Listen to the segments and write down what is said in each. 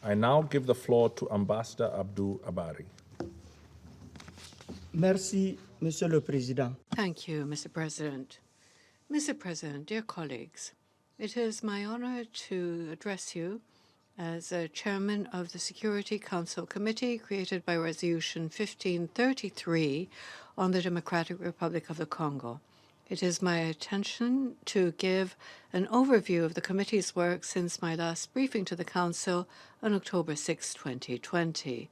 I now give the floor to Ambassador Abdou Abarry. Merci, Monsieur le Président. Thank you, Mr. President. Mr. President, dear colleagues, it is my honor to address you as Chairman of the Security Council Committee created by Resolution 1533 on the Democratic Republic of the Congo. It is my intention to give an overview of the committee's work since my last briefing to the Council on October 6, 2020.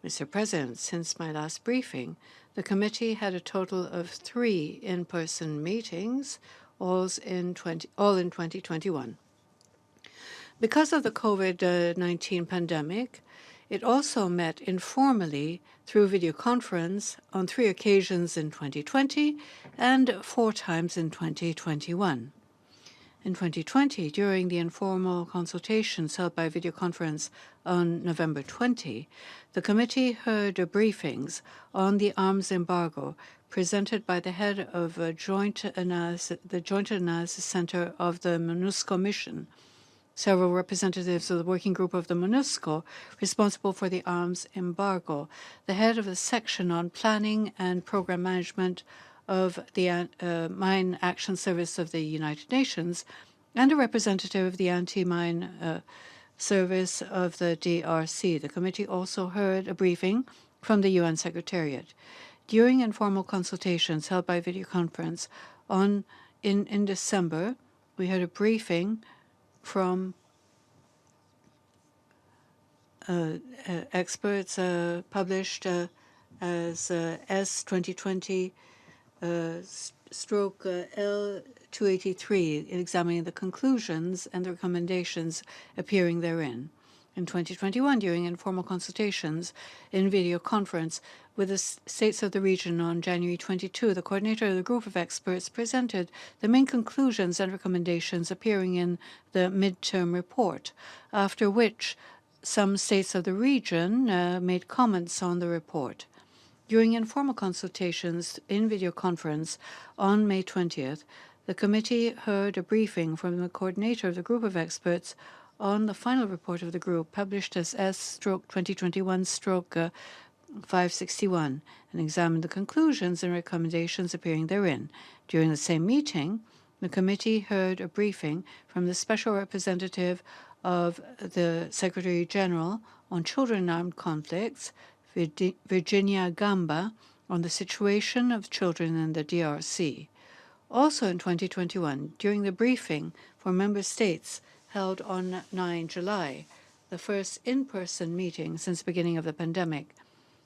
Mr. President, since my last briefing, the committee had a total of 3 in-person meetings, all in 2021. Because of the COVID-19 pandemic, it also met informally through video conference on 3 occasions in 2020 and 4 times in 2021. In 2020, during the informal consultations held by video conference on November 20, the committee heard briefings on the arms embargo presented by the head of the Joint Analysis Center of the MONUSCO mission, several representatives of the working group of the MONUSCO responsible for the arms embargo, the head of the section on planning and program management of the Mine Action Service of the United Nations, and a representative of the Anti-Mine Service of the DRC. The committee also heard a briefing from the UN Secretariat. During informal consultations held by video conference in December, we had a briefing from experts published as S2020 stroke L283, examining the conclusions and the recommendations appearing therein. In 2021, during informal consultations in video conference with the states of the region on January 22, the coordinator of the group of experts presented the main conclusions and recommendations appearing in the midterm report, after which some states of the region made comments on the report. During informal consultations in video conference on May 20th, the committee heard a briefing from the coordinator of the group of experts on the final report of the group, published as S/2021/561, and examined the conclusions and recommendations appearing therein. During the same meeting, the committee heard a briefing from the special representative of the Secretary General on Children in Armed Conflicts, Virginia Gamba, on the situation of children in the DRC. Also in 2021, during the briefing for member states held on 9 July, the first in-person meeting since the beginning of the pandemic,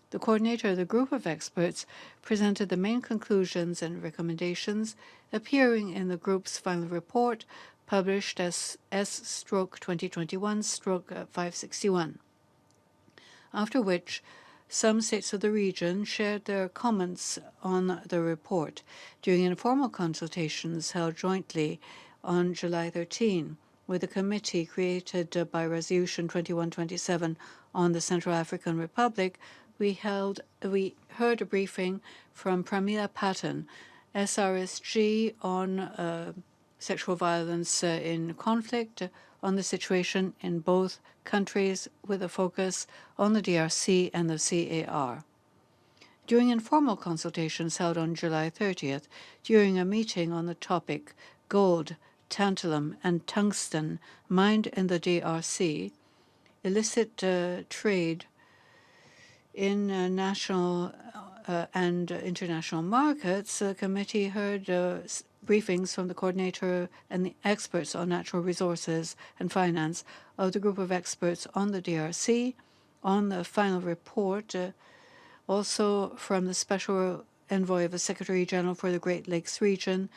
the coordinator of the group of experts presented the main conclusions and recommendations appearing in the group's final report, published as S/2021/561, after which some states of the region shared their comments on the report. During informal consultations held jointly on July 13 with the committee created by Resolution 2127 on the Central African Republic, we heard a briefing from Pramila Patten, SRSG, on sexual violence in conflict, on the situation in both countries with a focus on the DRC and the CAR. During informal consultations held on July 30th, during a meeting on the topic Gold, Tantalum, and Tungsten mined in the DRC, illicit trade in national and international markets, the committee heard briefings from the coordinator and the experts on natural resources and finance of the group of experts on the DRC, on the final report, also from the special envoy of the Secretary General for the Great Lakes region,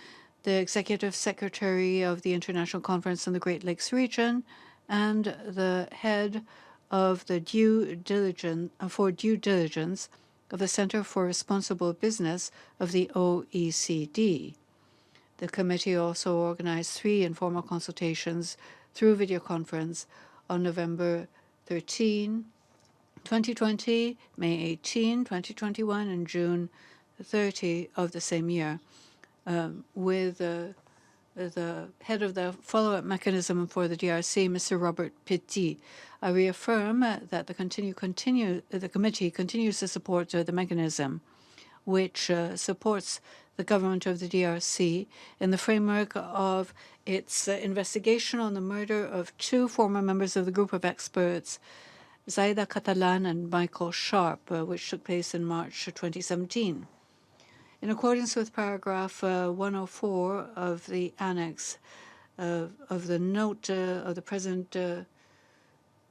the executive secretary of the International Conference on the Great Lakes region, and the head of the due diligence of the Center for Responsible Business of the OECD. The committee also organized 3 informal consultations through video conference on November 13, 2020, May 18, 2021, and June 30 of the same year, with the head of the follow-up mechanism for the DRC, Mr. Robert Petit. I reaffirm that the committee continues to support the mechanism, which supports the government of the DRC in the framework of its investigation on the murder of two former members of the group of experts, Zaida Catalan and Michael Sharp, which took place in March 2017. In accordance with paragraph 104 of the annex of the note of the President of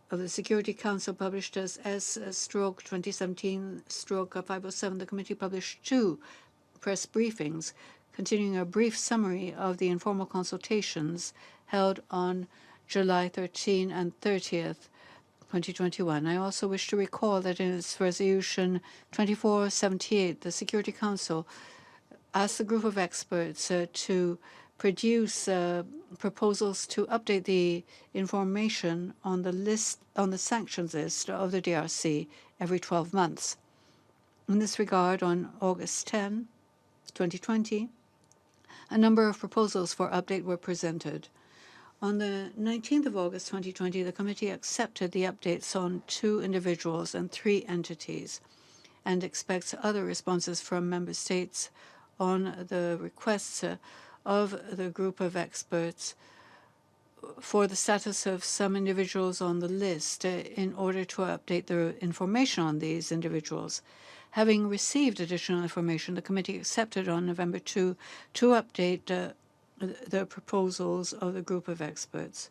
the Security Council published as S/2017/507, the committee published two press briefings containing a brief summary of the informal consultations held on July 13 and 30th, 2021. I also wish to recall that in its resolution 2478, the Security Council asked the group of experts to produce proposals to update the information on the sanctions list of the DRC every 12 months. In this regard, on August 10, 2020, a number of proposals for update were presented. On the 19th of August 2020, the committee accepted the updates on 2 individuals and 3 entities and expects other responses from member states on the requests of the group of experts for the status of some individuals on the list in order to update the information on these individuals. Having received additional information, the committee accepted on November 2 to update the proposals of the group of experts.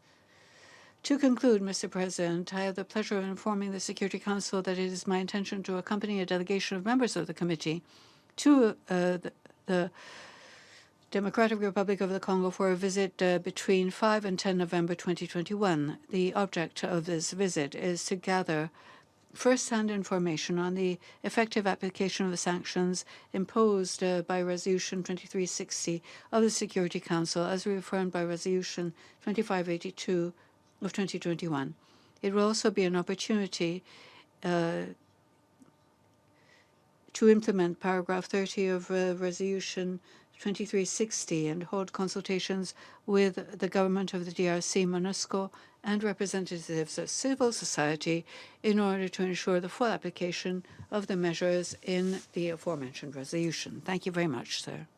To conclude, Mr. President, I have the pleasure of informing the Security Council that it is my intention to accompany a delegation of members of the committee to the Democratic Republic of the Congo for a visit between 5 and 10 November 2021. The object of this visit is to gather first-hand information on the effective application of the sanctions imposed by Resolution 2360 of the Security Council, as reaffirmed by Resolution 2582 of 2021. It will also be an opportunity to implement paragraph 30 of Resolution 2360 and hold consultations with the government of the DRC, MONUSCO, and representatives of civil society in order to ensure the full application of the measures in the aforementioned resolution. Thank you very much, sir.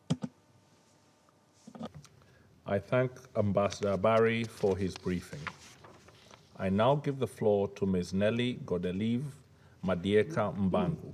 I thank Ambassador Abarry for his briefing. I now give the floor to Ms. Nelly Godelive Madieka Mbangu.